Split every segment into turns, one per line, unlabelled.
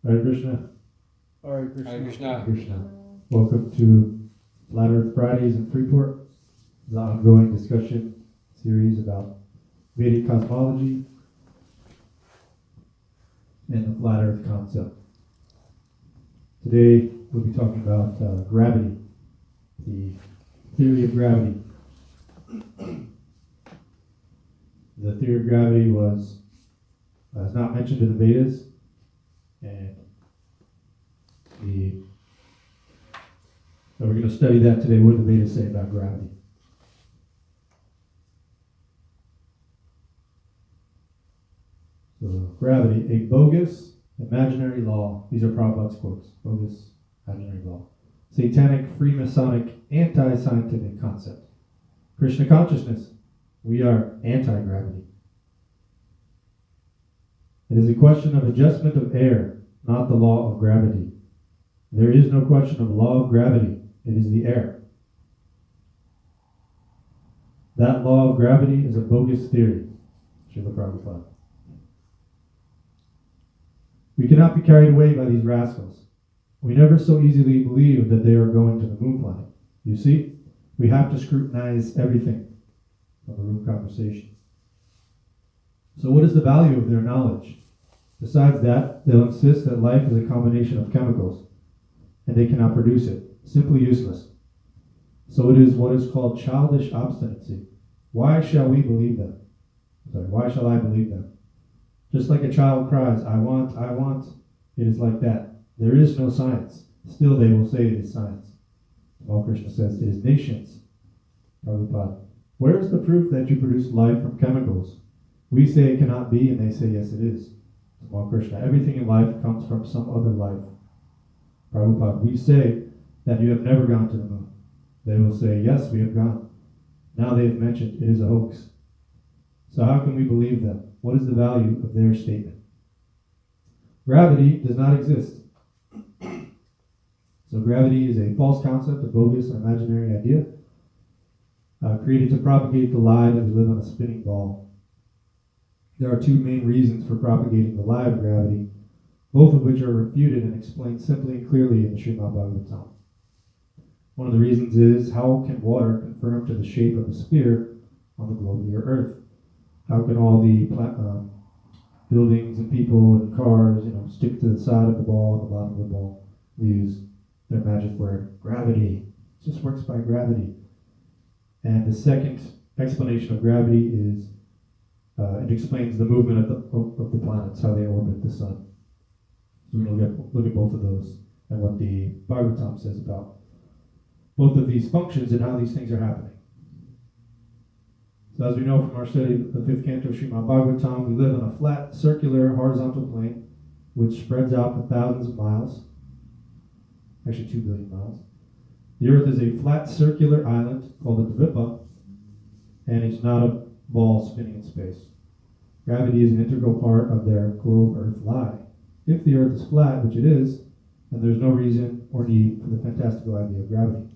Hare Krishna.
Hare Krishna.
Hare Krishna.
Krishna. Welcome to Flat Earth Fridays in Freeport, the ongoing discussion series about Vedic cosmology and the flat Earth concept. Today we'll be talking about gravity, the theory of gravity. The theory of gravity is not mentioned in the Vedas, and so we're going to study that today. What do the Vedas say about gravity? So, gravity, a bogus, imaginary law. These are Prabhupada's quotes. Bogus, imaginary law. Satanic, Freemasonic, anti-scientific concept. Krishna consciousness. We are anti-gravity. It is a question of adjustment of air, not the law of gravity. There is no question of law of gravity. It is the air. That law of gravity is a bogus theory. Srila Prabhupada. We cannot be carried away by these rascals. We never so easily believe that they are going to the moon planet. You see, we have to scrutinize everything from the room conversation. So what is the value of their knowledge? Besides that, they'll insist that life is a combination of chemicals, and they cannot produce it. Simply useless. So it is what is called childish obstinacy. Why shall we believe them? Why shall I believe them? Just like a child cries, I want, it is like that. There is no science. Still they will say it is science. All Krishna says it is nations. Prabhupada. Where is the proof that you produce life from chemicals? We say it cannot be, and they say yes it is. All Krishna. Everything in life comes from some other life. Prabhupada. We say that you have never gone to the moon. They will say, yes, we have gone. Now they have mentioned it is a hoax. So how can we believe them? What is the value of their statement? Gravity does not exist. So gravity is a false concept, a bogus, imaginary idea, created to propagate the lie that we live on a spinning ball. There are two main reasons for propagating the lie of gravity, both of which are refuted and explained simply and clearly in the Srimad Bhagavatam. One of the reasons is, how can water conform to the shape of a sphere on the globe of your earth? How can all the buildings and people and cars, stick to the side of the ball and the bottom of the ball? They use their magic word, gravity. It just works by gravity. And the second explanation of gravity is, it explains the movement of the planets, how they orbit the sun. So we're going to look at both of those and what the Bhagavatam says about both of these functions and how these things are happening. So as we know from our study of the 5th canto of Srimad Bhagavatam, we live on a flat, circular, horizontal plane which spreads out for thousands of miles, actually 2 billion miles. The earth is a flat, circular island called a Dvipa, and it's not a ball spinning in space. Gravity is an integral part of their globe Earth lie. If the earth is flat, which it is, then there's no reason or need for the fantastical idea of gravity.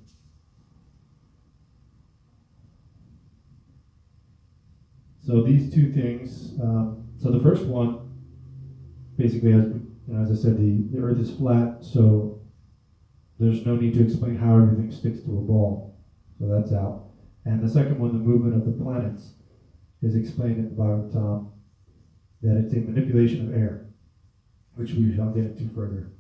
So these two things, so the first one, basically, as I said, the earth is flat, so there's no need to explain how everything sticks to a ball. So that's out. And the second one, the movement of the planets, is explained in the Bhagavatam that it's a manipulation of air, which we shall get into further.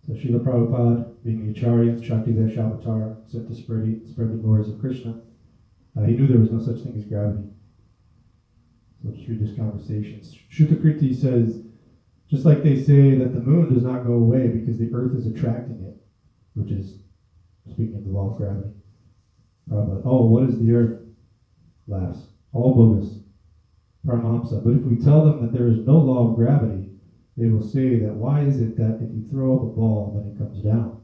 So Srila Prabhupada, being the Acharya, Shakti Vaishavatar, sent to spread the glories of Krishna, he knew there was no such thing as gravity. So let's read this conversation. Shutakriti says, just like they say that the moon does not go away because the earth is attracting it, which is, speaking of the law of gravity. Prabhupada, oh, what is the earth? Laughs. All bogus. Paramahamsa. But if we tell them that there is no law of gravity, they will say that why is it that if you throw up a ball, then it comes down?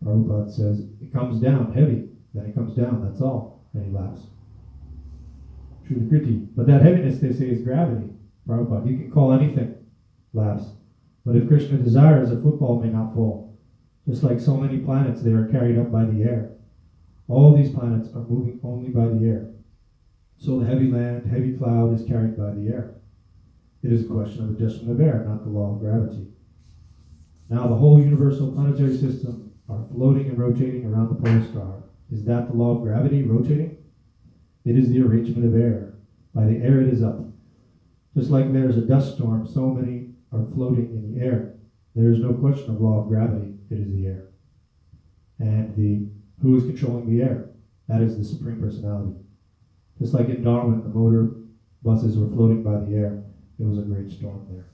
Prabhupada says, it comes down heavy, then it comes down, that's all. And he laughs. Shutakriti. But that heaviness, they say, is gravity. Prabhupada, you can call anything. Laughs. But if Krishna desires, a football may not fall. Just like so many planets, they are carried up by the air. All these planets are moving only by the air. So the heavy land, heavy cloud is carried by the air. It is a question of adjustment of air, not the law of gravity. Now the whole universal planetary system are floating and rotating around the pole star. Is that the law of gravity rotating? It is the arrangement of air. By the air it is up. Just like there is a dust storm, so many are floating in the air. There is no question of law of gravity. It is the air. And who is controlling the air? That is the Supreme Personality. Just like in Darwin, the motor buses were floating by the air. It was a great storm there.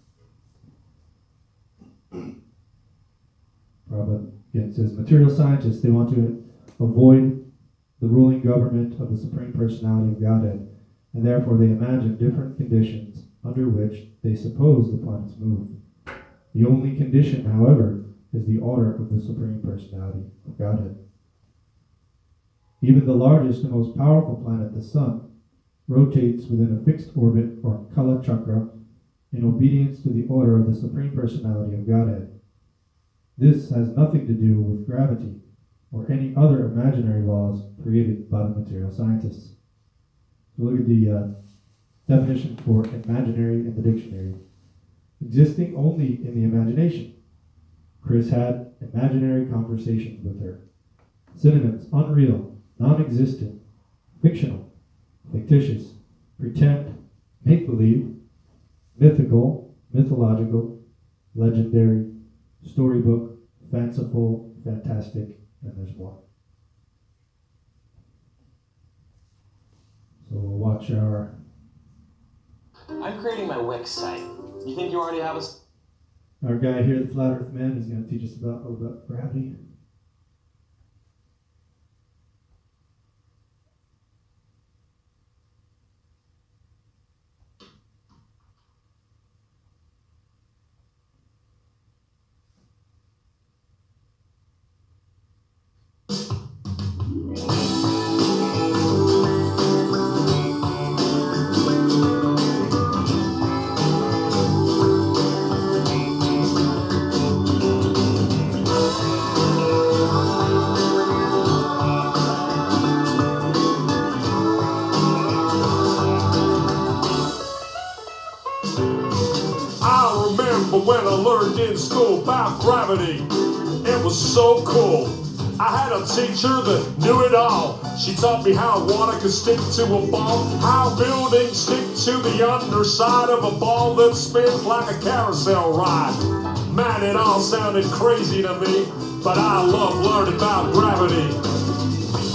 Prabhupada again says, material scientists, they want to avoid the ruling government of the Supreme Personality of Godhead, and therefore they imagine different conditions under which they suppose the planets move. The only condition, however, is the order of the Supreme Personality of Godhead. Even the largest and most powerful planet, the Sun, rotates within a fixed orbit, or Kala Chakra, in obedience to the order of the Supreme Personality of Godhead. This has nothing to do with gravity or any other imaginary laws created by the material scientists. So look at the definition for imaginary in the dictionary. Existing only in the imagination. Chris had imaginary conversations with her. Synonyms: unreal, non-existent, fictional, fictitious, pretend, make-believe, mythical, mythological, legendary, storybook, fanciful, fantastic, and there's more. So we'll watch our...
I'm creating my Wix site. You think you already have a...
Our guy here, the Flat Earth Man, is going to teach us a little about gravity.
When I learned in school about gravity, it was so cool. I had a teacher that knew it all. She taught me how water could stick to a ball, how buildings stick to the underside of a ball that spins like a carousel ride. Man, it all sounded crazy to me, but I love learning about gravity.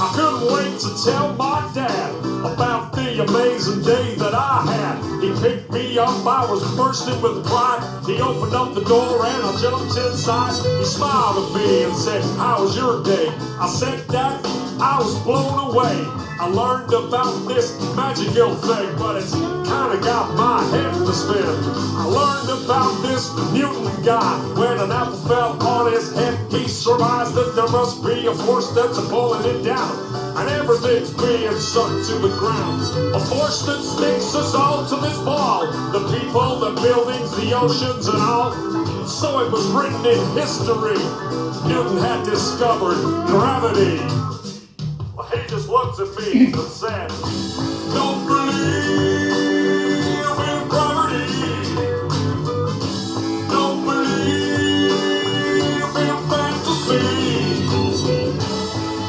I couldn't wait to tell my dad about the amazing day that I had. He picked me up, I was bursting with pride. He opened up the door and I jumped inside. He smiled at me and said, "How was your day?" I said, "Dad, I was blown away. I learned about this magical thing, but it's kinda got my head to spin. I learned about this Newton guy. When an apple fell on his head, he surmised that there must be a force that's pulling it down, and everything's being sucked to the ground. A force that sticks us all to this ball. The people, the buildings, the oceans, and all. So it was written in history. Newton had discovered gravity." He just looked at me and said, "Don't believe in gravity. Don't believe in fantasy.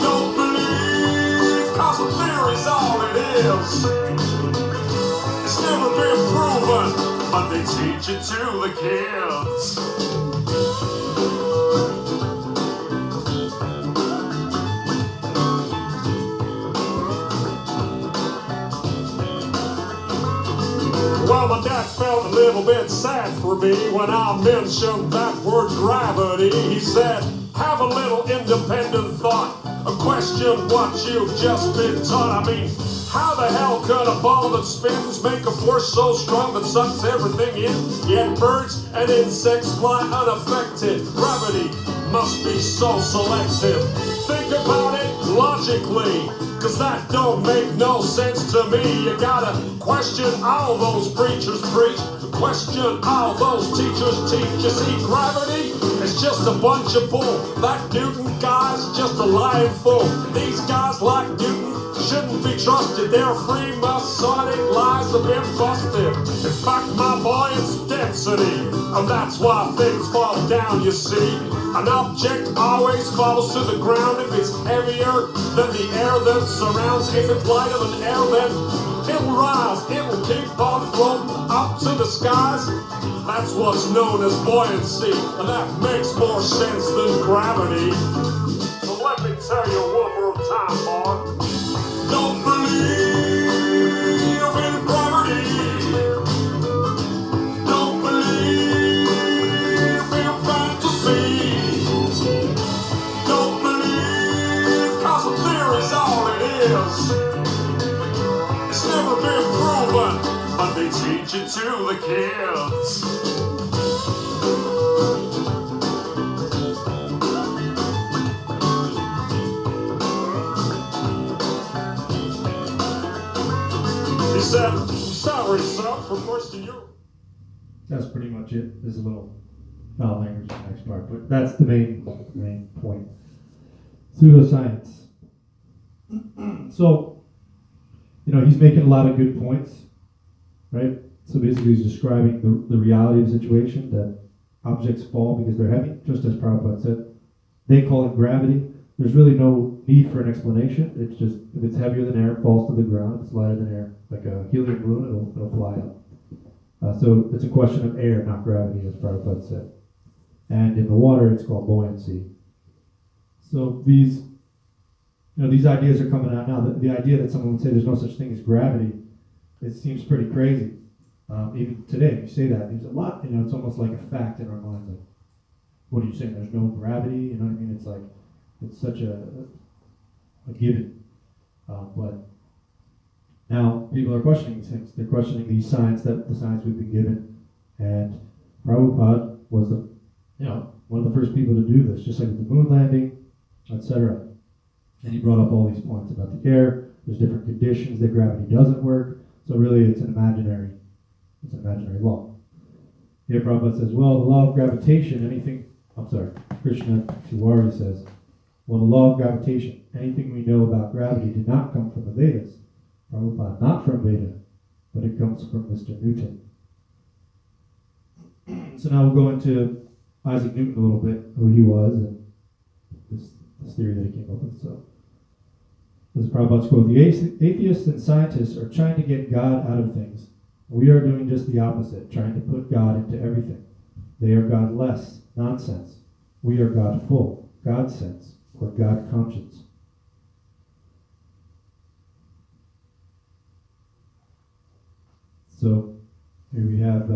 Don't believe, 'cause the theory's all it is. It's never been proven, but they teach it to the kids." Well, my dad felt a little bit sad for me when I mentioned that word gravity. He said, "Have a little independent thought. Question what you've just been taught. I mean, how the hell could a ball that spins make a force so strong that sucks everything in? Yet birds and insects fly unaffected. Gravity must be so selective. Think about it logically, 'cause that don't make no sense to me. You gotta question all those preachers preach, question all those teachers teach. You see, gravity is just a bunch of bull. That Newton guy's just a lying fool. These guys like Newton shouldn't be trusted. Their free Masonic lies have been busted. In fact, my boy, it's dead density, and that's why things fall down, you see. An object always falls to the ground if it's heavier than the air that surrounds. If it's lighter than air, then it'll rise, it'll keep on floating up to the skies. That's what's known as buoyancy, and that makes more sense than gravity. So let me tell you one more time, boy. Don't believe in gravity. Don't believe in fantasy. Don't believe, 'cause the theory's all it is. It's never been proven, but they teach it to the kids. He said, "I'm sorry, son, for bursting your..."
That's pretty much it. There's a little foul language in the next part, but that's the main point. Pseudoscience. So, he's making a lot of good points, right? So basically he's describing the reality of the situation, that objects fall because they're heavy, just as Prabhupada said. They call it gravity. There's really no need for an explanation. It's just, if it's heavier than air, it falls to the ground. If it's lighter than air, like a helium balloon, it'll fly up. So it's a question of air, not gravity, as Prabhupada said. And in the water, it's called buoyancy. So these ideas are coming out now. The idea that someone would say there's no such thing as gravity, it seems pretty crazy. Even today, if you say that, there's a lot, it's almost like a fact in our minds. Like, what are you saying? There's no gravity? You know what I mean? It's like, it's such a given. But now people are questioning these things. They're questioning the science we've been given. And Prabhupada was one of the first people to do this, just like with the moon landing, etc. And he brought up all these points about the air. There's different conditions that gravity doesn't work. So really it's an imaginary law. Here Prabhupada says, well, the law of gravitation, Krishna Tiwari says, well, the law of gravitation, anything we know about gravity did not come from the Vedas. Prabhupada, not from Veda, but it comes from Mr. Newton. So now we'll go into Isaac Newton a little bit, who he was, and this theory that he came up with. So, this is Prabhupada's quote: the atheists and scientists are trying to get God out of things. We are doing just the opposite, trying to put God into everything. They are God-less, nonsense. We are God-full, God-sense, or God-conscience. So, here we have,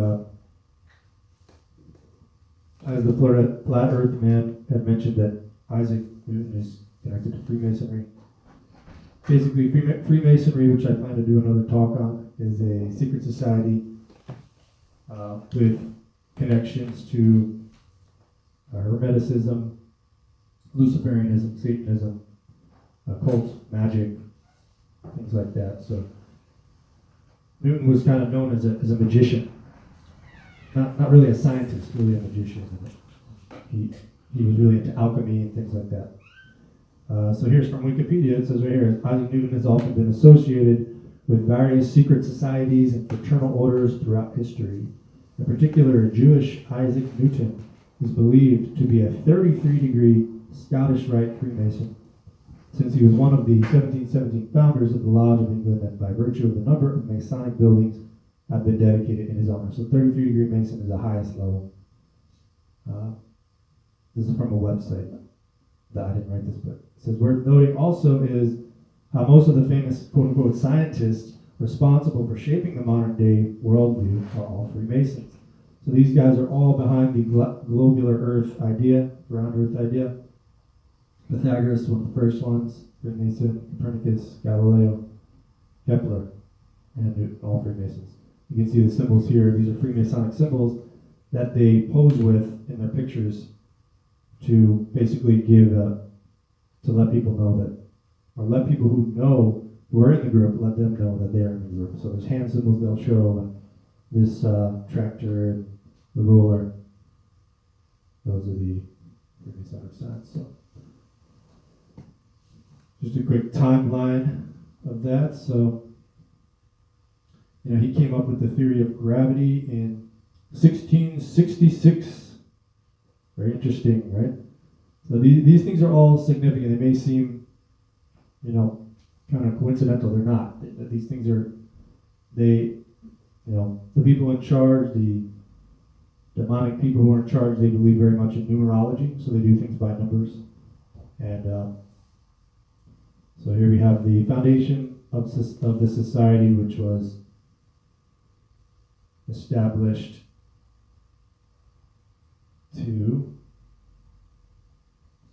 as the flat earth man had mentioned, that Isaac Newton is connected to Freemasonry. Basically, Freemasonry, which I plan to do another talk on, is a secret society with connections to Hermeticism, Luciferianism, Satanism, occult, magic, things like that. So Newton was kind of known as a magician, not really a scientist, really a magician. He was really into alchemy and things like that. So here's from Wikipedia. It says right here, Isaac Newton has often been associated with various secret societies and fraternal orders throughout history. In particular, a Jewish Isaac Newton is believed to be a 33-degree Scottish Rite Freemason, since he was one of the 1717 founders of the Lodge of England, and by virtue of the number of Masonic buildings have been dedicated in his honor. So 33-degree Mason is the highest level. This is from a website. I didn't write this, but it says, worth noting also is how most of the famous quote-unquote scientists responsible for shaping the modern-day worldview are all Freemasons. So these guys are all behind the globular Earth idea, round Earth idea. Pythagoras, one of the first ones, Freemason, Copernicus, Galileo, Kepler, and Newton, all Freemasons. You can see the symbols here. These are Freemasonic symbols that they pose with in their pictures to basically to let people know that, or let people who are in the group, let them know that they're in the group. So there's hand symbols they'll show, and this tractor, and the ruler. Those are the Freemasonic signs. So just a quick timeline of that. So, he came up with the theory of gravity in 1666. Very interesting, right? So these things are all significant. They may seem, kind of coincidental. They're not. These things are, the people in charge, the demonic people who are in charge, they believe very much in numerology, so they do things by numbers. And so here we have the foundation of the society, which was established to,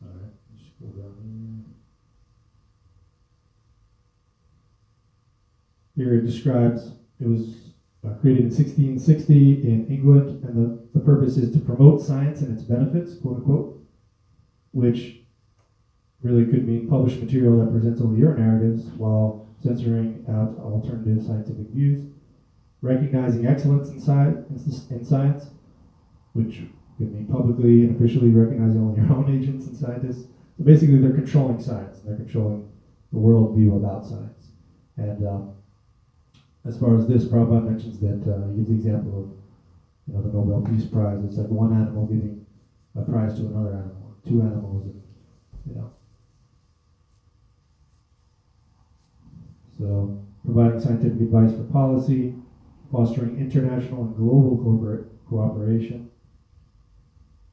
alright, let's go down here. Here it describes, it was created in 1660 in England, and the purpose is to promote science and its benefits, quote unquote, which really could mean publish material that presents only your narratives while censoring out alternative scientific views, recognizing excellence in science, which could mean publicly and officially recognizing only your own agents and scientists. So basically, they're controlling science. They're controlling the worldview about science. And as far as this, Prabhupada mentions that he gives the example of, the Nobel Peace Prize. It's like one animal giving a prize to another animal, two animals, and So, providing scientific advice for policy, fostering international and global corporate cooperation,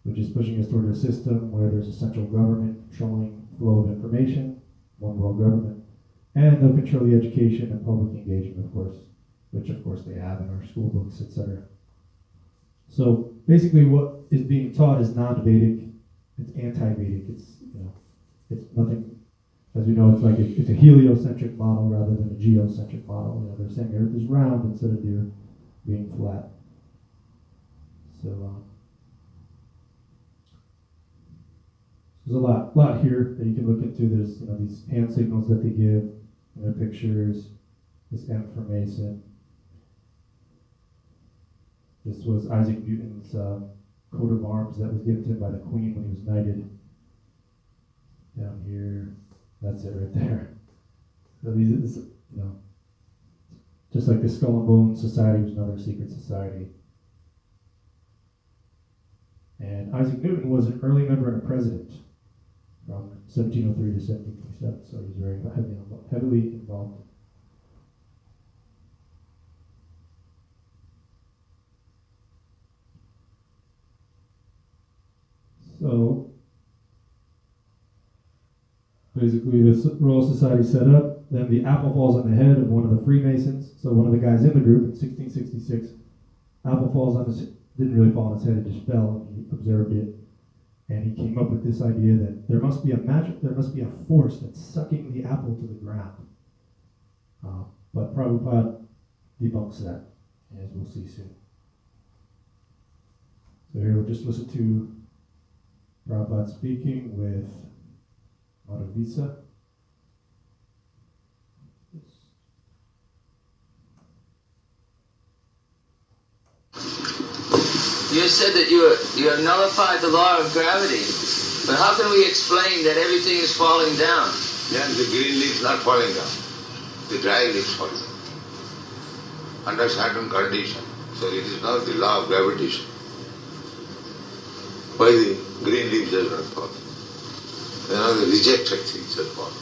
which is pushing us toward a system where there's a central government controlling flow of information, one world government, and they'll control the education and public engagement, of course, which of course they have in our school books, etc. So basically what is being taught is non-Vedic, it's anti-Vedic, it's nothing. As we know, it's a heliocentric model rather than a geocentric model. They're saying Earth is round instead of being flat. So there's a lot here that you can look into. There's these hand signals that they give in their pictures. This M for Mason. This was Isaac Newton's coat of arms that was given to him by the Queen when he was knighted. Down here. That's it right there. So these, just like the Skull and Bones Society was another secret society. And Isaac Newton was an early member and a president from 1703 to 1727, so he was very heavily involved. So, basically, this Royal Society set up. Then the apple falls on the head of one of the Freemasons. So one of the guys in the group in 1666, apple falls on his, didn't really fall on his head, it just fell, and he observed it. And he came up with this idea that there must be a force that's sucking the apple to the ground. But Prabhupada debunks that, as we'll see soon. So here we'll just listen to Prabhupada speaking with Madhavisa.
You said that you have nullified the law of gravity, but how can we explain that everything is falling down?
Then the green leaf is not falling down. The dry leaf is falling down. Under certain condition. So it is not the law of gravitation. Why the green leaf does not fall? The rejected things that fall.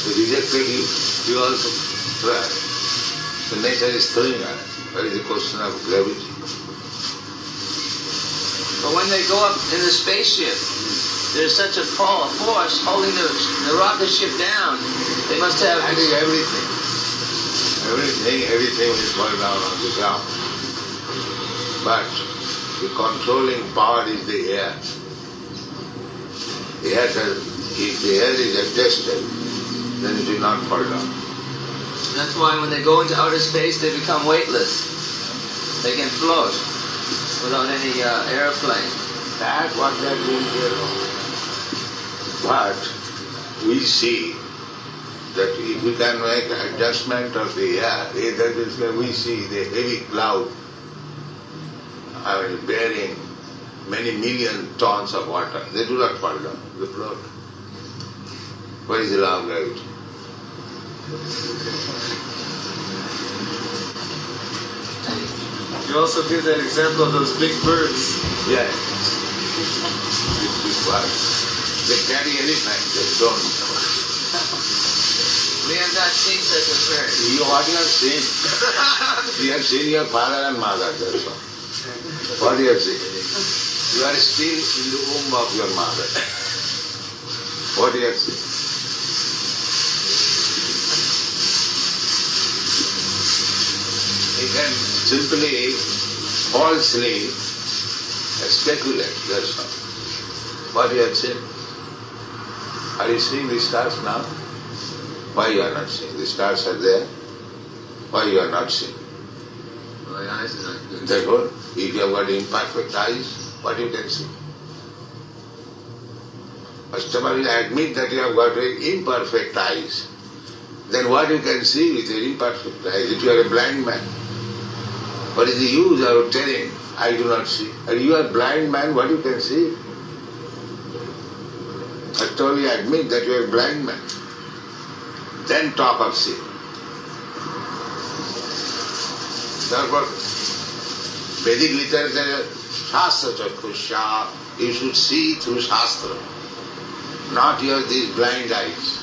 The rejected you also try. The nature is throwing at it. That is the question of gravity.
But when they go up in the spaceship, there's such a force holding the rocket ship down. They must have
everything will fall down on the ground. But the controlling power is the air. If the air is adjusted, then it will not fall down.
That's why when they go into outer space, they become weightless. They can float without any airplane.
That's what they are doing here. But we see that if we can make adjustment of the air, that is where we see the heavy cloud bearing many million tons of water. They do not fall down, they float. What is the law of gravity?
also give that example of those big birds.
Yeah. Big birds. They carry anything, they don't.
We have not seen such a bird.
What you have seen? You have seen your father and mother, that's all. What you have seen? You are still in the womb of your mother. What you have seen? You can simply falsely speculate, that's all. What you have seen? Are you seeing the stars now? Why you are not seeing? The stars are there. Why you are not seeing?
My eyes are not good.
Therefore, if you have got imperfect eyes, what you can see? First of all, you admit that you have got imperfect eyes. Then what you can see with your imperfect eyes? If you are a blind man, what is the use of telling, I do not see? And you are a blind man, what you can see? First of all, you admit that you are a blind man. Then talk of sin. Therefore, Vedic literature, Shastra Chakusha, you should see through Shastra, not your these blind eyes.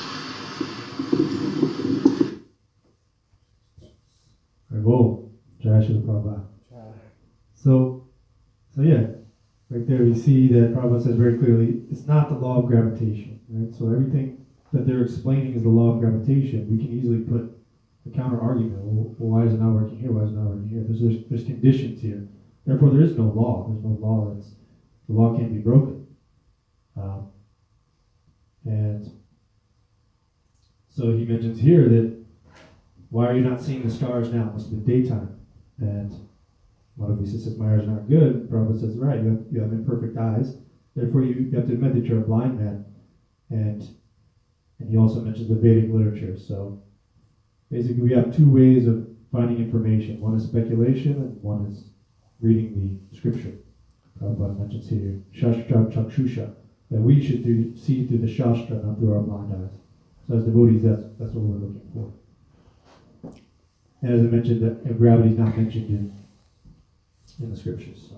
Whoa, Jai Shri Prabhupada. So yeah, right there we see that Prabhupada says very clearly, it's not the law of gravitation, right? So everything that they're explaining is the law of gravitation. We can easily put a counter argument. Well, why is it not working here? Why is it not working here? There's conditions here. Therefore, there is no law. There's no law the law can't be broken. And so he mentions here that why are you not seeing the stars now? It must be daytime. And Madhavisa says my eyes are not good. Prabhupada says, right, you have imperfect eyes. Therefore, you have to admit that you're a blind man. And he also mentions the Vedic literature. So basically, we have two ways of finding information. One is speculation, and one is reading the scripture. Prabhupada mentions here, Shastra Chakshusha, that we should see through the Shastra, not through our blind eyes. So as devotees, that's what we're looking for. And as I mentioned, that gravity is not mentioned in the scriptures.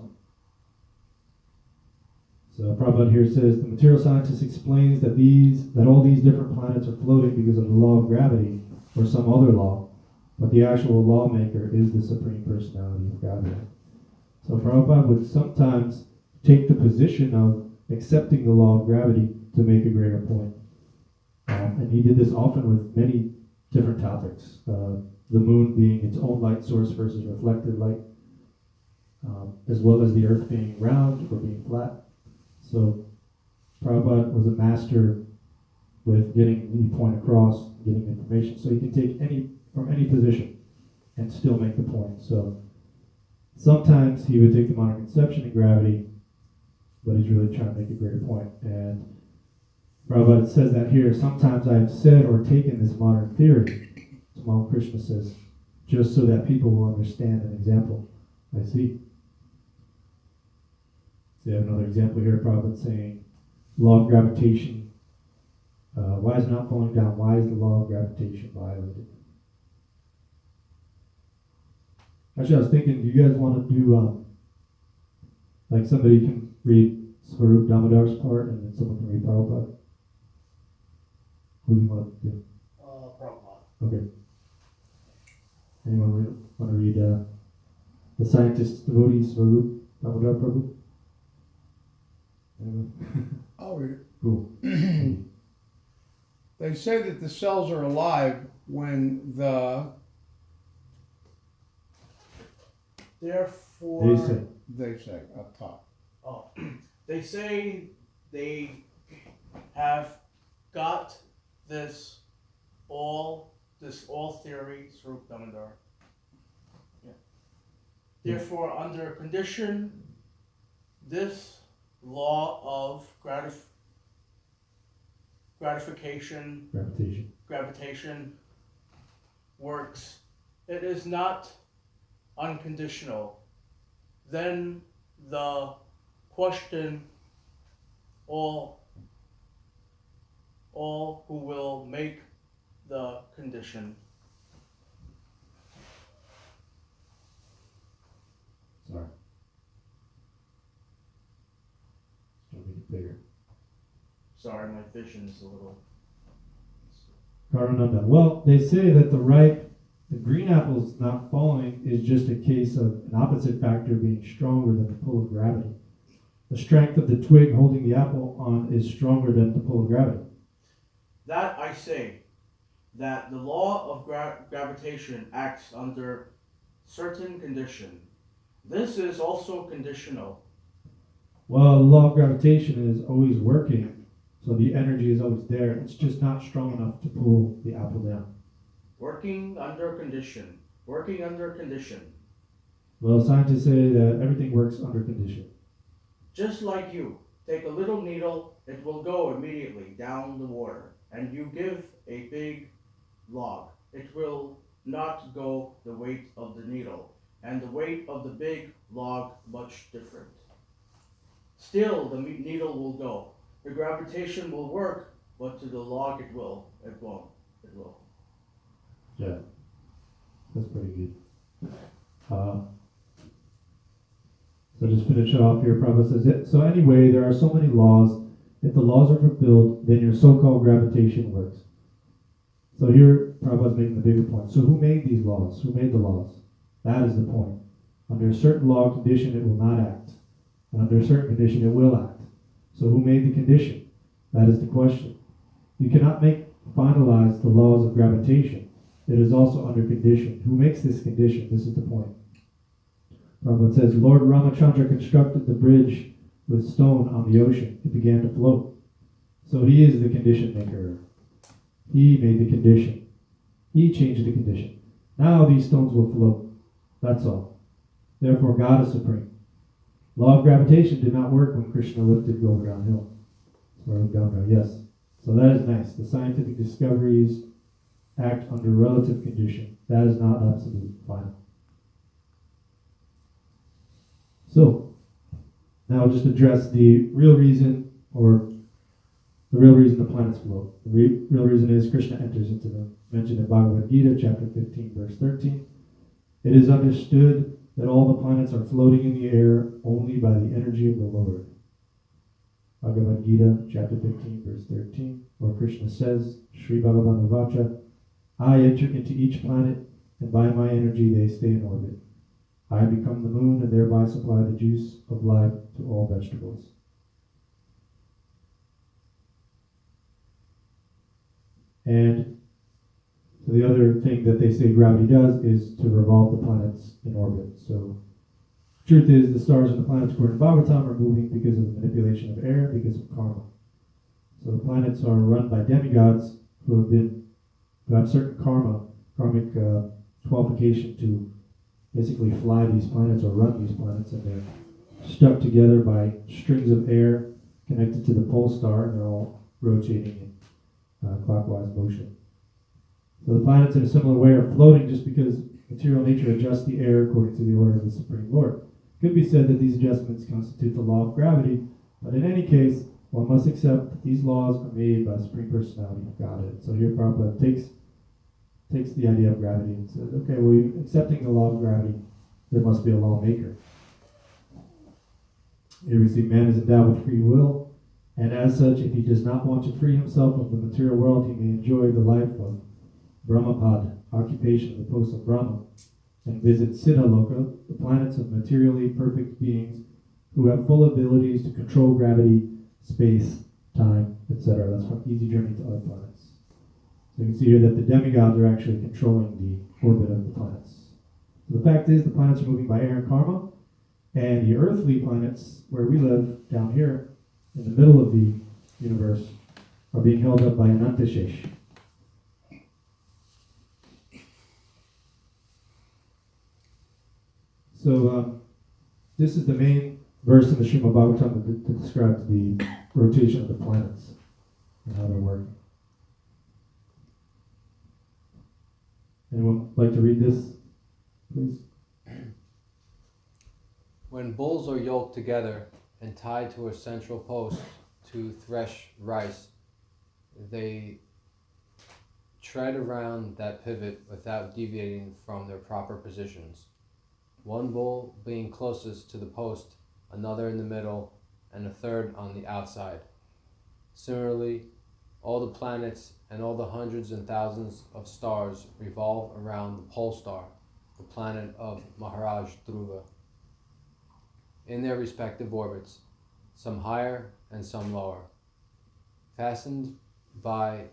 So Prabhupada here says, the material scientist explains that all these different planets are floating because of the law of gravity or some other law, but the actual lawmaker is the Supreme Personality of gravity. So Prabhupada would sometimes take the position of accepting the law of gravity to make a greater point. And he did this often with many different topics. The moon being its own light source versus reflected light, as well as the earth being round or being flat. So Prabhupada was a master with getting the point across, getting information. So he can take from any position and still make the point. So sometimes he would take the modern conception of gravity, but he's really trying to make a greater point. And Prabhupada says that here, sometimes I have said or taken this modern theory, Tamal Krishna says, just so that people will understand an example. I see. So you have another example here, Prabhupada saying, law of gravitation. Why is it not falling down? Why is the law of gravitation violated? Actually, I was thinking, do you guys want to do, like somebody can read Svarup Damodar's part and then someone can read Prabhupada? Who do you want to do?
Prabhupada.
Okay. Anyone want to read the scientist devotee Svarup Damodar Prabhu? Anyone?
I'll read it.
Cool.
They say that the cells are alive when
They say.
They say up top.
Oh, they say they have got this all theory through Damodar. Yeah. Therefore, under condition, this law of gravitation works. It is not unconditional. Then the question, all who will make the condition.
Sorry. Just make it bigger.
Sorry, my vision is a little.
Karunanda. Well, they say that the green apples not falling is just a case of an opposite factor being stronger than the pull of gravity. The strength of the twig holding the apple on is stronger than the pull of gravity.
That I say, that the law of gravitation acts under certain condition. This is also conditional.
Well, the law of gravitation is always working, so the energy is always there. It's just not strong enough to pull the apple down.
Working under condition. Working under condition.
Well, scientists say that everything works under condition.
Just like you. Take a little needle, it will go immediately down the water. And you give a big log. It will not go the weight of the needle. And the weight of the big log much different. Still, the needle will go. The gravitation will work, but to the log it won't. It will.
Yeah, that's pretty good. So just finish it off here. Prabhupada says it. So anyway, there are so many laws. If the laws are fulfilled, then your so-called gravitation works. So here, Prabhupada's making the bigger point. So who made these laws? Who made the laws? That is the point. Under a certain law condition, it will not act. And under a certain condition, it will act. So who made the condition? That is the question. You cannot finalize the laws of gravitation. It is also under condition. Who makes this condition? This is the point. Prabhupada says, Lord Ramachandra constructed the bridge with stone on the ocean. It began to float. So he is the condition maker. He made the condition. He changed the condition. Now these stones will float. That's all. Therefore, God is supreme. Law of gravitation did not work when Krishna lifted Govardhan Hill. Yes. So that is nice. The scientific discoveries act under relative condition. That is not absolute final. So, now I'll just address the real reason, the planets float. The real reason is Krishna enters into them. Mentioned in Bhagavad Gita, chapter 15, verse 13. It is understood that all the planets are floating in the air only by the energy of the Lord. Bhagavad Gita, chapter 15, verse 13, where Krishna says, Sri Bhagavan Vacha, I enter into each planet, and by my energy they stay in orbit. I become the moon and thereby supply the juice of life to all vegetables. And so the other thing that they say gravity does is to revolve the planets in orbit. So truth is, the stars and the planets, according to Bhagavatam, are moving because of the manipulation of air, because of karma. So the planets are run by demigods who have certain karmic qualification to basically fly these planets or run these planets, and they're stuck together by strings of air connected to the pole star, and they're all rotating in clockwise motion. So the planets in a similar way are floating just because material nature adjusts the air according to the order of the Supreme Lord. It could be said that these adjustments constitute the law of gravity, but in any case, one must accept that these laws are made by the Supreme Personality of Godhead. So here Prabhupada takes the idea of gravity and says, okay, well, accepting the law of gravity, there must be a lawmaker. Here we see man is endowed with free will, and as such, if he does not want to free himself of the material world, he may enjoy the life of Brahmapad, occupation of the post of Brahma, and visit Siddhaloka, the planets of materially perfect beings who have full abilities to control gravity, space, time, etc. That's from Easy Journey to Other Planets. So you can see here that the demigods are actually controlling the orbit of the planets. So the fact is, the planets are moving by air and karma, and the earthly planets, where we live down here, in the middle of the universe, are being held up by Anantashesh. So this is the main verse in the Srimad Bhagavatam that describes the rotation of the planets and how they're working. Anyone like to read this, please?
When bulls are yoked together and tied to a central post to thresh rice, they tread around that pivot without deviating from their proper positions. one bull being closest to the post, another in the middle, and a third on the outside. Similarly, all the planets and all the hundreds and thousands of stars revolve around the pole star, the planet of Maharaj Dhruva, in their respective orbits, some higher and some lower. Fastened by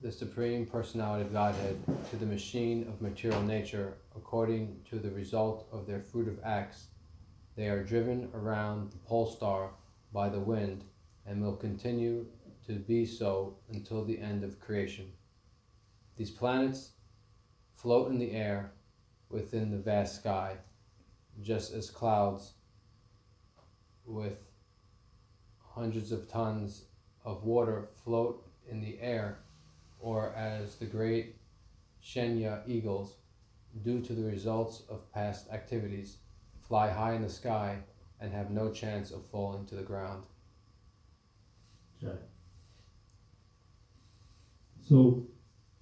the Supreme Personality of Godhead to the machine of material nature according to the result of their fruit of acts, they are driven around the pole star by the wind and will continue to be so until the end of creation. These planets float in the air within the vast sky, just as clouds with hundreds of tons of water float in the air, or as the great Shenya eagles, due to the results of past activities, fly high in the sky and have no chance of falling to the ground.
Okay. So,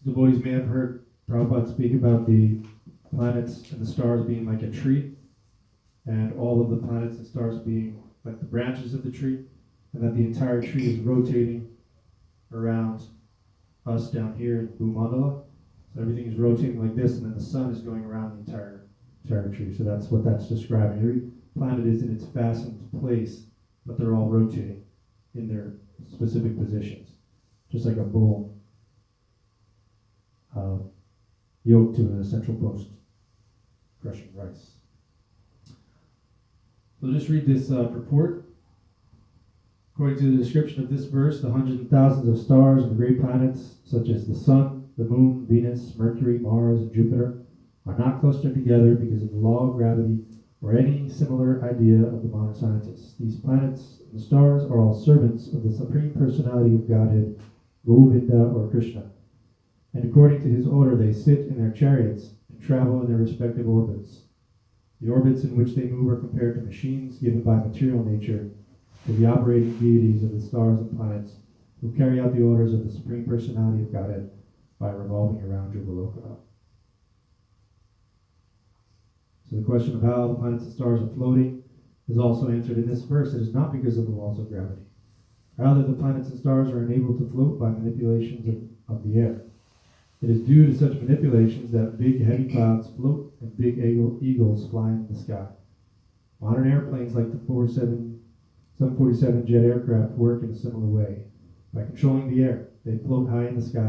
devotees may have heard Prabhupada speak about the planets and the stars being like a tree, and all of the planets and stars being like the branches of the tree, and that the entire tree is rotating around us down here in Bhumandala. So everything is rotating like this, and then the sun is going around the entire tree. So that's what that's describing. Every planet is in its fastened place, but they're all rotating in their specific positions, just like a bull yoked to a central post, crushing rice. So just read this purport. According to the description of this verse, the hundreds and thousands of stars and the great planets, such as the Sun, the Moon, Venus, Mercury, Mars, and Jupiter, are not clustered together because of the law of gravity or any similar idea of the modern scientists. These planets and the stars are all servants of the Supreme Personality of Godhead, Govinda or Krishna. And according to his order, they sit in their chariots and travel in their respective orbits. The orbits in which they move are compared to machines given by material nature to the operating deities of the stars and planets who carry out the orders of the Supreme Personality of Godhead by revolving around Jivaloka. So the question of how the planets and stars are floating is also answered in this verse. It is not because of the laws of gravity. Rather, the planets and stars are enabled to float by manipulations of the air. It is due to such manipulations that big heavy clouds float and big eagles fly in the sky. Modern airplanes like the 747 jet aircraft work in a similar way. By controlling the air, they float high in the sky